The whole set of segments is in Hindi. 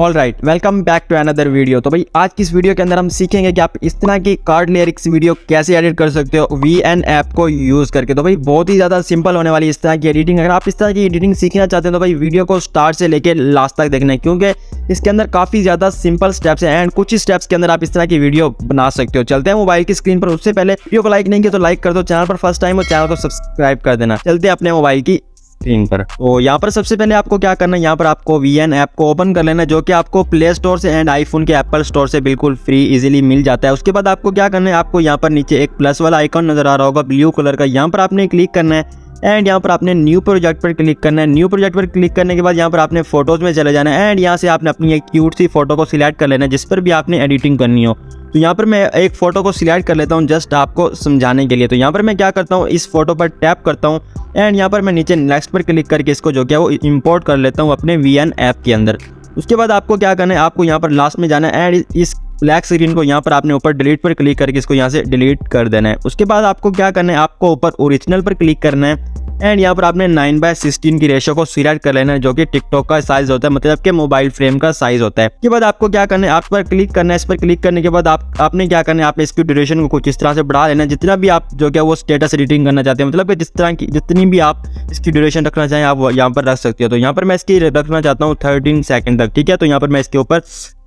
All right, welcome back to another video. तो भाई आज की इस वीडियो के अंदर हम सीखेंगे कि आप इस तरह की कार्ड लिरिक्स वीडियो कैसे एडिट कर सकते हो VN ऐप को यूज़ करके। तो भाई बहुत ही ज़्यादा सिंपल होने वाली इस तरह की एडिटिंग। अगर आप इस तरह की एडिटिंग सीखना चाहते हैं तो भाई वीडियो को स्टार्ट से लेकर लास्ट तक देखना है, क्योंकि इसके अंदर काफ़ी ज़्यादा सिंपल स्टेप्स हैं एंड कुछ ही स्टेप्स के अंदर आप इस तरह की वीडियो बना सकते हो। चलते हैं मोबाइल की स्क्रीन पर। उससे पहले वीडियो को लाइक नहीं किया तो लाइक कर दो, चैनल पर फर्स्ट टाइम हो चैनल को सब्सक्राइब कर देना। चलते हैं अपने मोबाइल की स्क्रीन पर। तो यहाँ पर सबसे पहले आपको क्या करना है, यहाँ पर आपको VN ऐप को ओपन कर लेना है, जो कि आपको प्ले स्टोर से एंड आईफोन के एप्पल स्टोर से बिल्कुल फ्री इजीली मिल जाता है। उसके बाद आपको क्या करना है, आपको यहाँ पर नीचे एक प्लस वाला आइकॉन नजर आ रहा होगा ब्लू कलर का, यहाँ पर आपने क्लिक करना है एंड यहाँ पर आपने न्यू प्रोजेक्ट पर क्लिक करना है। न्यू प्रोजेक्ट पर क्लिक करने के बाद यहाँ पर आपने फोटोज में चले जाना है एंड यहाँ से आपने अपनी एक क्यूट सी फोटो को सिलेक्ट कर लेना है जिस पर भी आपने एडिटिंग करनी हो। तो यहाँ पर मैं एक फोटो को सिलेक्ट कर लेता हूँ जस्ट आपको समझाने के लिए। तो यहाँ पर मैं क्या करता हूँ, इस फोटो पर टैप करता हूँ एंड यहाँ पर मैं नीचे नेक्स्ट पर क्लिक करके इसको जो क्या वो इंपोर्ट कर लेता हूँ अपने VN ऐप के अंदर। उसके बाद आपको क्या करना है, आपको यहाँ पर लास्ट में जाना है एंड इस ब्लैक स्क्रीन को यहाँ पर आपने ऊपर डिलीट पर क्लिक करके इसको यहाँ से डिलीट कर देना है। उसके बाद आपको क्या करना है, आपको ऊपर ओरिजिनल पर क्लिक करना है एंड यहाँ पर आपने 9:16 की रेशो को सिलेक्ट कर लेना है, जो कि टिकटॉक का साइज होता है, मतलब कि मोबाइल फ्रेम का साइज होता है। उसके बाद आपको क्या करना है, आप पर क्लिक करना है। इस पर क्लिक करने के बाद आपने क्या करना है, आपने इसकी ड्यूरेशन को कुछ इस तरह से बढ़ा लेना है, जितना भी आप जो क्या वो स्टेटस एडिटिंग करना चाहते हैं, मतलब कि जिस तरह की जितनी भी आप इसकी ड्यूरेशन रखना चाहें आप यहाँ पर रख सकते हो। तो यहाँ पर मैं इसकी रखना चाहता हूँ 13 सेकंड तक, ठीक है। तो यहाँ पर मैं इसके ऊपर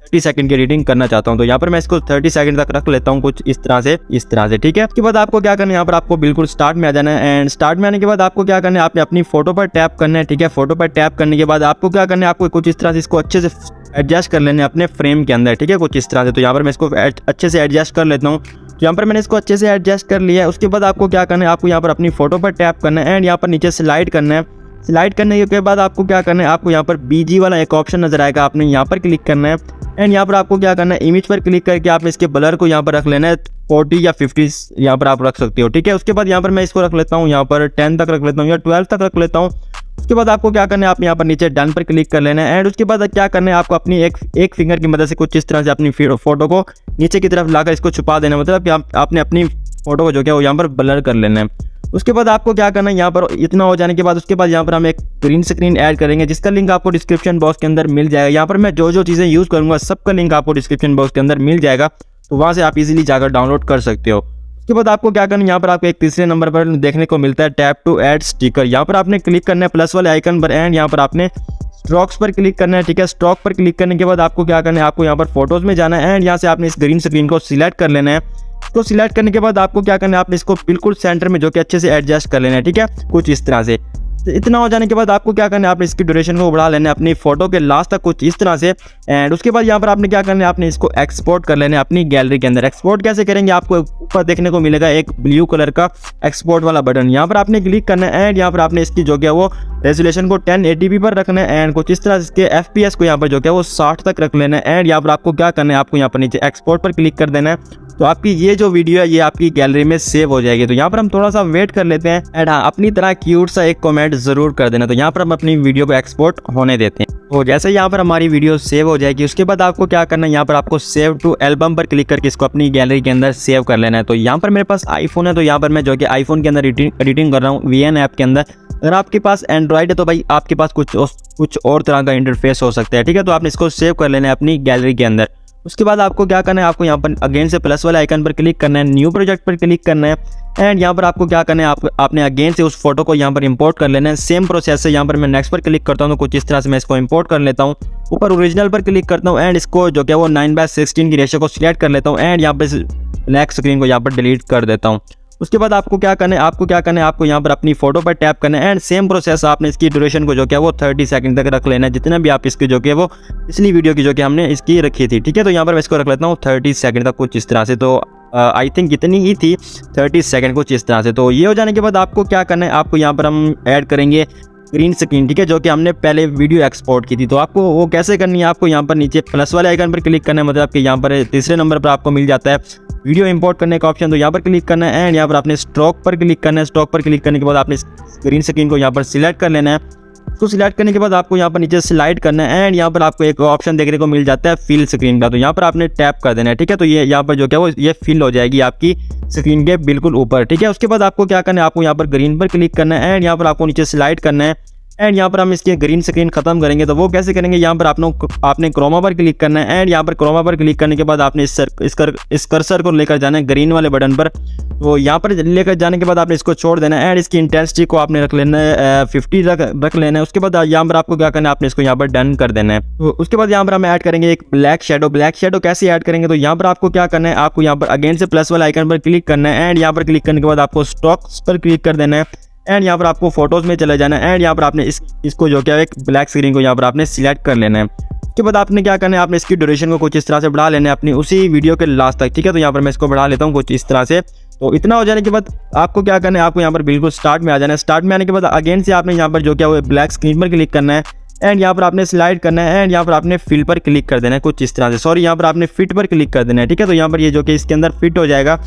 30 सेकंड की एडिटिंग करना चाहता हूं, तो यहाँ पर मैं इसको 30 सेकंड तक रख लेता हूं कुछ इस तरह से, ठीक है। उसके बाद आपको क्या करना है, यहाँ पर आपको बिल्कुल स्टार्ट में आ जाना है एंड स्टार्ट में आने के बाद आपको क्या करना है, आपने अपनी फोटो पर टैप करना है, ठीक है। फोटो पर टैप करने के बाद आपको क्या करना है, आपको कुछ इस तरह से इसको अच्छे से एडजस्ट कर लेना है अपने फ्रेम के अंदर, ठीक है, कुछ इस तरह से। तो यहाँ पर मैं इसको अच्छे से एडजस्ट कर लेता हूँ। तो यहाँ पर मैंने इसको अच्छे से एडजस्ट कर लिया है। उसके बाद आपको क्या करना है, आपको यहाँ पर अपनी फोटो पर टैप करना है एंड यहाँ पर नीचे स्लाइड करना है। स्लाइड करने के बाद आपको क्या करना है, आपको यहाँ पर BG वाला एक ऑप्शन नजर आएगा, आपने यहाँ पर क्लिक करना है एंड यहाँ पर आपको क्या करना है, इमेज पर क्लिक करके आपने इसके ब्लर को यहाँ पर रख लेना है 40 या 50 यहाँ पर आप रख सकते हो, ठीक है। उसके बाद यहाँ पर मैं इसको रख लेता हूँ, यहाँ पर 10 तक रख लेता हूँ या 12 तक रख लेता हूँ। उसके बाद आपको क्या करना है, आप यहाँ पर नीचे डन पर क्लिक कर लेना है एंड उसके बाद क्या करना है, आपको अपनी एक फिंगर की मदद से कुछ इस तरह से अपनी फोटो को नीचे की तरफ लाकर इसको छुपा देना, मतलब कि आपने अपनी फोटो को जो क्या वो यहाँ पर ब्लर कर लेना है। उसके बाद आपको क्या करना है, यहाँ पर इतना हो जाने के बाद उसके बाद यहाँ पर हम एक ग्रीन स्क्रीन ऐड करेंगे, जिसका लिंक आपको डिस्क्रिप्शन बॉक्स के अंदर मिल जाएगा। यहाँ पर मैं जो चीज़ें यूज़ करूँगा सबका लिंक आपको डिस्क्रिप्शन बॉक्स के अंदर मिल जाएगा, तो वहाँ से आप इजीली जाकर डाउनलोड कर सकते हो। उसके बाद आपको क्या करना है, यहाँ पर आपको एक तीसरे नंबर पर देखने को मिलता है टैप टू ऐड स्टिकर। यहाँ पर आपने क्लिक करना है प्लस वाले आइकन पर एंड यहाँ पर आपने स्ट्रोक्स पर क्लिक करना है, ठीक है। स्ट्रोक पर क्लिक करने के बाद आपको क्या करना है, आपको यहाँ पर फोटोज में जाना है एंड यहाँ से आपने इस ग्रीन स्क्रीन को सिलेक्ट कर लेना है। इसको सिलेक्ट करने के बाद आपको क्या करना है, आपने इसको बिल्कुल सेंटर में जो कि अच्छे से एडजस्ट कर लेना है, ठीक है, कुछ इस तरह से। तो इतना हो जाने के बाद आपको क्या करना है, आपने इसकी ड्यूरेशन को बढ़ा लेना है अपनी फोटो के लास्ट तक कुछ इस तरह से एंड उसके बाद यहाँ पर आपने क्या करना है, आपने इसको एक्सपोर्ट कर लेना है अपनी गैलरी के अंदर। एक्सपोर्ट कैसे करेंगे, आपको ऊपर देखने को मिलेगा एक ब्लू कलर का एक्सपोर्ट वाला बटन, यहाँ पर आपने क्लिक करना है एंड यहाँ पर आपने इसकी जो क्या वो रेजोल्यूशन को 1080p पर रखना है एंड कुछ इस तरह से इसके FPS को यहाँ पर जो क्या वो 60 तक रख लेना है एंड यहाँ पर आपको क्या करना है, आपको यहाँ पर नीचे एक्सपोर्ट पर क्लिक कर देना है। तो आपकी ये जो वीडियो है ये आपकी गैलरी में सेव हो जाएगी। तो यहाँ पर हम थोड़ा सा वेट कर लेते हैं एंड हाँ, अपनी तरह क्यूट सा एक कमेंट जरूर कर देना। तो यहाँ पर हम अपनी वीडियो को एक्सपोर्ट होने देते हैं। तो जैसे यहाँ पर हमारी वीडियो सेव हो जाएगी उसके बाद आपको क्या करना है, यहाँ पर आपको सेव टू एल्बम पर क्लिक करके इसको अपनी गैलरी के अंदर सेव कर लेना है। तो यहाँ पर मेरे पास आईफोन है, तो यहाँ पर मैं जो कि आईफोन के अंदर एडिटिंग कर रहा हूँ VN ऐप के अंदर। अगर आपके पास एंड्रॉइड है तो भाई आपके पास कुछ और तरह का इंटरफेस हो सकता है, ठीक है। तो आपने इसको सेव कर लेना है अपनी गैलरी के अंदर। उसके बाद आपको क्या करना है, आपको यहाँ पर अगेन से प्लस वाले आइकन पर क्लिक करना है, न्यू प्रोजेक्ट पर क्लिक करना है एंड यहाँ पर आपको क्या करना है, आपने अगेन से उस फोटो को यहाँ पर इंपोर्ट कर लेना है। सेम प्रोसेस से यहाँ पर मैं नेक्स्ट पर क्लिक करता हूँ, तो कुछ इस तरह से मैं इसको इंपोर्ट कर लेता हूँ। ऊपर ओरिजिनल पर क्लिक करता हूँ एंड इसको जो क्या वो 9:16 की रेशो को सिलेक्ट कर लेता हूँ एंड यहाँ पर ब्लैक स्क्रीन को यहाँ पर डिलीट कर देता हूँ। उसके बाद आपको क्या करना है, आपको यहाँ पर अपनी फोटो पर टैप करना है एंड सेम प्रोसेस आपने इसकी ड्यूरेशन को जो क्या वो 30 सेकंड तक रख लेना है, जितना भी आप इसकी जो कि वो पिछली वीडियो की जो कि हमने इसकी रखी थी, ठीक है। तो यहाँ पर मैं इसको रख लेता हूँ 30 सेकंड तक कुछ इस तरह से। तो आई थिंक इतनी ही थी 30 सेकंड कुछ इस तरह से। तो ये हो जाने के बाद आपको क्या करना है, आपको यहाँ पर हम ऐड करेंगे ग्रीन स्क्रीन, ठीक है, जो कि हमने पहले वीडियो एक्सपोर्ट की थी। तो आपको वो कैसे करनी है, आपको यहाँ पर नीचे प्लस वाले आइकन पर क्लिक करना है, मतलब कि यहाँ पर तीसरे नंबर पर आपको मिल जाता है वीडियो इंपोर्ट करने का ऑप्शन। तो यहाँ पर क्लिक करना है एंड यहाँ पर आपने स्ट्रोक पर क्लिक करना है। स्ट्रोक पर क्लिक करने के बाद आपने ग्रीन स्क्रीन को यहाँ पर सिलेक्ट कर लेना है। उसको सिलेक्ट करने के बाद आपको यहाँ पर नीचे स्लाइड करना है एंड यहाँ पर आपको एक ऑप्शन देखने को मिल जाता है फिल स्क्रीन का। तो यहाँ पर आपने टैप कर देना है, ठीक है। तो ये यहाँ पर जो क्या वो ये फिल हो जाएगी आपकी स्क्रीन के बिल्कुल ऊपर, ठीक है। उसके बाद आपको क्या करना है, आपको यहाँ पर ग्रीन पर क्लिक करना है एंड यहाँ पर आपको नीचे स्लाइड करना है एंड यहाँ पर हम इसकी ग्रीन स्क्रीन खत्म करेंगे। तो वो कैसे करेंगे, यहाँ पर आपने क्रोमा पर क्लिक करना है एंड यहाँ पर क्रोमा पर क्लिक करने के बाद आपने इस कर्सर को लेकर जाना है ग्रीन वाले बटन पर। तो यहाँ पर लेकर जाने के बाद आपने इसको छोड़ देना है एंड इसकी इंटेंसिटी को आपने रख लेना है 50 रख लेना है। उसके बाद यहाँ पर आपको क्या करना है, आपने इसको यहाँ पर डन कर देना है। तो उसके बाद यहाँ पर हम ऐड करेंगे एक ब्लैक शेडो। ब्लैक शेडो कैसे ऐड करेंगे, तो यहाँ पर आपको क्या करना है, आपको यहाँ पर अगेन से प्लस वाले आइकन पर क्लिक करना है एंड यहाँ पर क्लिक करने के बाद आपको स्टॉक्स पर क्लिक कर देना है एंड यहाँ पर आपको फोटोज में चले जाना है एंड यहाँ पर आपने इसको जो क्या है एक ब्लैक स्क्रीन को यहाँ पर आपने सिलेक्ट कर लेना है। उसके बाद आपने क्या करना है, आपने इसकी ड्यूरेशन को कुछ इस तरह से बढ़ा लेना है अपनी उसी वीडियो के लास्ट तक, ठीक है। तो यहाँ पर मैं इसको बढ़ा लेता हूँ कुछ इस तरह से। तो इतना हो जाने के बाद आपको क्या करना है, आपको यहाँ पर बिल्कुल स्टार्ट में आ जाना है। स्टार्ट में आने के बाद अगेन से आपने यहाँ पर जो क्या वो ब्लैक स्क्रीन पर क्लिक करना है एंड यहाँ पर आपने स्लाइड करना है एंड यहाँ पर आपने फिल पर क्लिक कर देना है कुछ इस तरह से, सॉरी यहाँ पर आपने फिट पर क्लिक कर देना है, ठीक है। तो यहाँ पर ये जो कि इसके अंदर फिट हो जाएगा।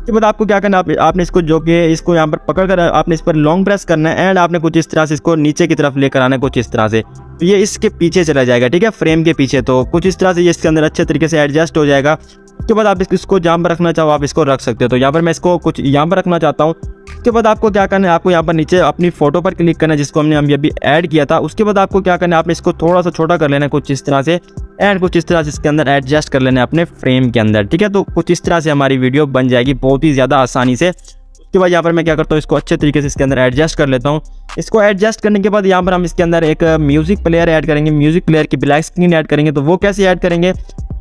उसके बाद आपको क्या करना है, आपने इसको जो कि इसको यहाँ पर पकड़ कर आपने इस पर लॉन्ग प्रेस करना है एंड आपने कुछ इस तरह से इसको नीचे की तरफ लेकर आना है कुछ इस तरह से। तो ये इसके पीछे चला जाएगा, ठीक है, फ्रेम के पीछे। तो कुछ इस तरह से ये इसके अंदर अच्छे तरीके से एडजस्ट हो जाएगा। उसके बाद आप इसको जहाँ पर रखना चाहो आप इसको रख सकते हो। तो यहाँ पर मैं इसको कुछ यहाँ पर रखना चाहता हूँ। उसके बाद आपको क्या करना है, आपको यहाँ पर नीचे अपनी फोटो पर क्लिक करना है जिसको हमने अभी ऐड किया था। उसके बाद आपको क्या करना है, आपने इसको थोड़ा सा छोटा कर लेना है कुछ इस तरह से एंड कुछ इस तरह से इसके अंदर एडजस्ट कर लेना है अपने फ्रेम के अंदर, ठीक है। तो कुछ इस तरह से हमारी वीडियो बन जाएगी बहुत ही ज़्यादा आसानी से। उसके बाद यहाँ पर मैं क्या करता हूँ, इसको अच्छे तरीके से इसके अंदर एडजस्ट कर लेता हूँ। इसको एडजस्ट करने के बाद यहाँ पर हम इसके अंदर एक म्यूजिक प्लेयर ऐड करेंगे, म्यूजिक प्लेयर की ब्लैक स्क्रीन ऐड करेंगे। तो वो कैसे ऐड करेंगे,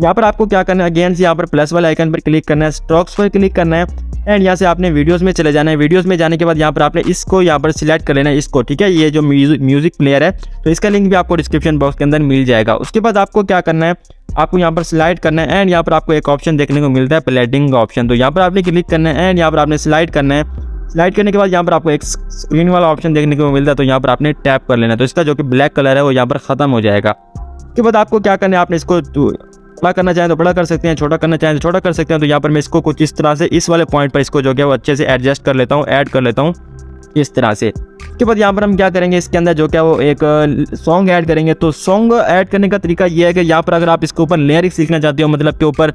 यहाँ पर आपको क्या करना है, अगेन से यहाँ पर प्लस वाले आइकन पर क्लिक करना है, स्ट्रोक्स पर क्लिक करना है एंड यहाँ से आपने वीडियोस में चले जाना है। वीडियोस में जाने के बाद यहाँ पर आपने इसको यहाँ पर सिलेक्ट कर लेना है इसको, ठीक है। ये जो म्यूजिक प्लेयर है तो इसका लिंक भी आपको डिस्क्रिप्शन बॉक्स के अंदर मिल जाएगा। उसके बाद आपको क्या करना है, आपको यहाँ पर स्लाइड करना है एंड यहाँ पर आपको एक ऑप्शन देखने को मिलता है प्लेटिंग का ऑप्शन। तो यहाँ पर आपने क्लिक करना है एंड यहाँ पर आपने स्लाइड करना है। स्लाइड करने के बाद यहाँ पर आपको एक स्क्रीन वाला ऑप्शन देखने को मिलता है। तो यहाँ पर आपने टैप कर लेना है। तो इसका जो कि ब्लैक कलर है वो यहाँ पर खत्म हो जाएगा। उसके बाद आपको क्या करना है, आपने इसको बड़ा करना चाहें तो बड़ा कर सकते हैं, छोटा करना चाहें तो छोटा कर सकते हैं। तो यहाँ पर मैं इसको कुछ इस तरह से इस वाले पॉइंट पर इसको जो है वो अच्छे से एडजस्ट कर लेता हूँ, ऐड कर लेता हूँ इस तरह से। उसके बाद यहाँ पर हम क्या करेंगे, इसके अंदर जो क्या वो एक सॉन्ग ऐड करेंगे। तो सॉन्ग ऐड करने का तरीका ये है कि यहाँ पर अगर आप इसके ऊपर लिरिक्स लिखना चाहते हो, मतलब के ऊपर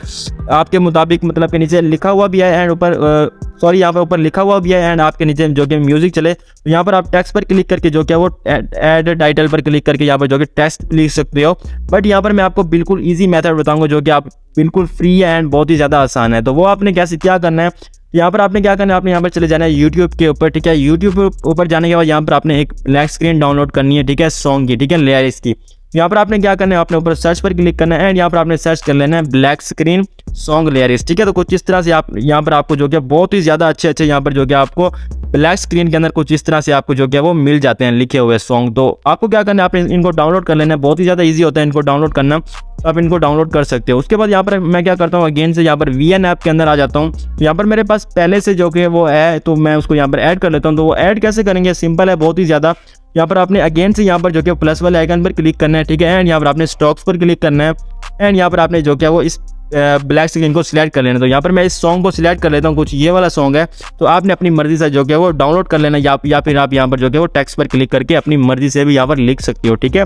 आपके मुताबिक मतलब के नीचे लिखा हुआ भी है एंड ऊपर सॉरी यहाँ पर ऊपर लिखा हुआ भी है एंड आपके नीचे जो कि म्यूजिक चले, तो यहाँ पर आप टेक्स्ट पर क्लिक करके जो क्या वो ऐड टाइटल पर क्लिक करके यहाँ पर जो कि टेक्स्ट लिख सकते हो। बट यहाँ पर मैं आपको बिल्कुल ईजी मेथड बताऊँगा जो कि आप बिल्कुल फ्री है एंड बहुत ही ज़्यादा आसान है। तो वो आपने कैसे क्या करना है, यहाँ पर आपने क्या करना है, आपने यहाँ पर चले जाना है यूट्यूब के ऊपर, ठीक है। यूट्यूब ऊपर जाने के बाद यहाँ पर आपने एक ब्लैक स्क्रीन डाउनलोड करनी है, ठीक है, सॉन्ग की, ठीक है, लिरिक्स की। यहाँ पर आपने क्या करना है, आपने ऊपर सर्च पर क्लिक करना है एंड यहाँ पर आपने सर्च कर लेना है ब्लैक स्क्रीन सॉन्ग लिरिक्स, ठीक है। तो कुछ इस तरह से आप यहाँ पर आपको जो क्या बहुत ही ज़्यादा अच्छे यहाँ पर जो क्या आपको ब्लैक स्क्रीन के अंदर कुछ इस तरह से आपको जो क्या वो मिल जाते हैं लिखे हुए सॉन्ग। तो आपको क्या करना है, आपने इनको डाउनलोड कर लेना है। बहुत ही ज़्यादा ईजी होता है इनको डाउनलोड करना, तो आप इनको डाउनलोड कर सकते हो। उसके बाद यहाँ पर मैं क्या करता हूँ, अगेन से यहाँ पर VN ऐप के अंदर आ जाता हूँ। तो यहाँ पर मेरे पास पहले से जो कि वो है तो मैं उसको यहाँ पर ऐड कर लेता हूँ। तो वो ऐड कैसे करेंगे, सिंपल है बहुत ही ज़्यादा। यहाँ पर आपने अगेन से यहाँ पर जो कि प्लस वाले आइकन पर क्लिक करना है, ठीक है, एंड यहाँ पर आपने स्टॉक्स पर क्लिक करना है एंड यहाँ पर आपने जो क्या वो इस ब्लैक स्क्रीन को सिलेक्ट कर लेना। तो यहाँ पर मैं इस सॉन्ग को सिलेक्ट कर लेता हूँ, कुछ ये वाला सॉन्ग है। तो आपने अपनी मर्जी से जो कि वो डाउनलोड कर लेना या फिर आप यहाँ पर जो कि वो टेक्स्ट पर क्लिक करके अपनी मर्जी से भी यहाँ पर लिख सकते हो, ठीक है।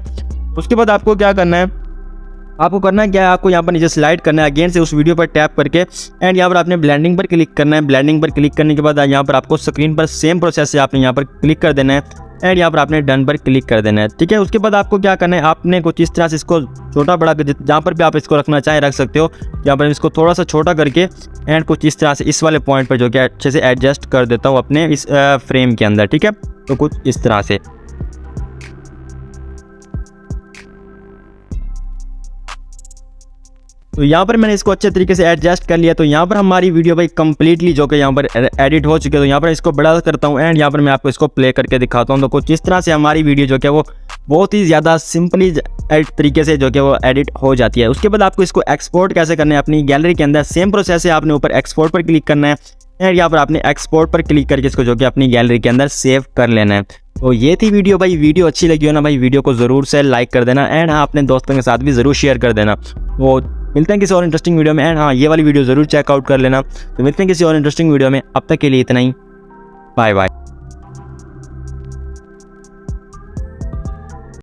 उसके बाद आपको क्या करना है, आपको करना है क्या है, आपको यहाँ पर नीचे स्लाइड करना है अगेन से उस वीडियो पर टैप करके एंड यहाँ पर आपने ब्लेंडिंग पर क्लिक करना है। ब्लेंडिंग पर क्लिक करने के बाद यहाँ पर आपको स्क्रीन पर सेम प्रोसेस से आपने यहाँ पर क्लिक कर देना है एंड यहाँ पर आपने डन पर क्लिक कर देना है, ठीक है। उसके बाद आपको क्या करना है, आपने कुछ इस तरह से इसको छोटा बड़ा जहाँ पर भी आप इसको रखना चाहें रख सकते हो। यहाँ पर इसको थोड़ा सा छोटा करके एंड कुछ इस तरह से इस वाले पॉइंट पर जो कि अच्छे से एडजस्ट कर देता हूँ अपने इस फ्रेम के अंदर, ठीक है। तो कुछ इस तरह से तो यहाँ पर मैंने इसको अच्छे तरीके से एडजस्ट कर लिया। तो यहाँ पर हमारी वीडियो भाई कंप्लीटली जो कि यहाँ पर एडिट हो चुकी है। तो यहाँ पर इसको बड़ा करता हूँ एंड यहाँ पर मैं आपको इसको प्ले करके दिखाता हूँ। तो कुछ इस तरह से हमारी वीडियो जो कि वो बहुत ही ज़्यादा सिंपली तरीके से जो कि वो एडिट हो जाती है। उसके बाद आपको इसको एक्सपोर्ट कैसे करना है अपनी गैलरी के अंदर, सेम प्रोसेस है। आपने ऊपर एक्सपोर्ट पर क्लिक करना है एंड यहाँ पर आपने एक्सपोर्ट पर क्लिक करके इसको जो कि अपनी गैलरी के अंदर सेव कर लेना है। तो ये थी वीडियो भाई। वीडियो अच्छी लगी हो ना भाई, वीडियो को ज़रूर से लाइक कर देना एंड हाँ अपने दोस्तों के साथ भी ज़रूर शेयर कर देना। वो मिलते हैं किसी और इंटरेस्टिंग वीडियो में एंड हाँ ये वाली वीडियो ज़रूर चेकआउट कर लेना। तो मिलते हैं किसी और इंटरेस्टिंग वीडियो में, अब तक के लिए इतना ही, बाय बाय।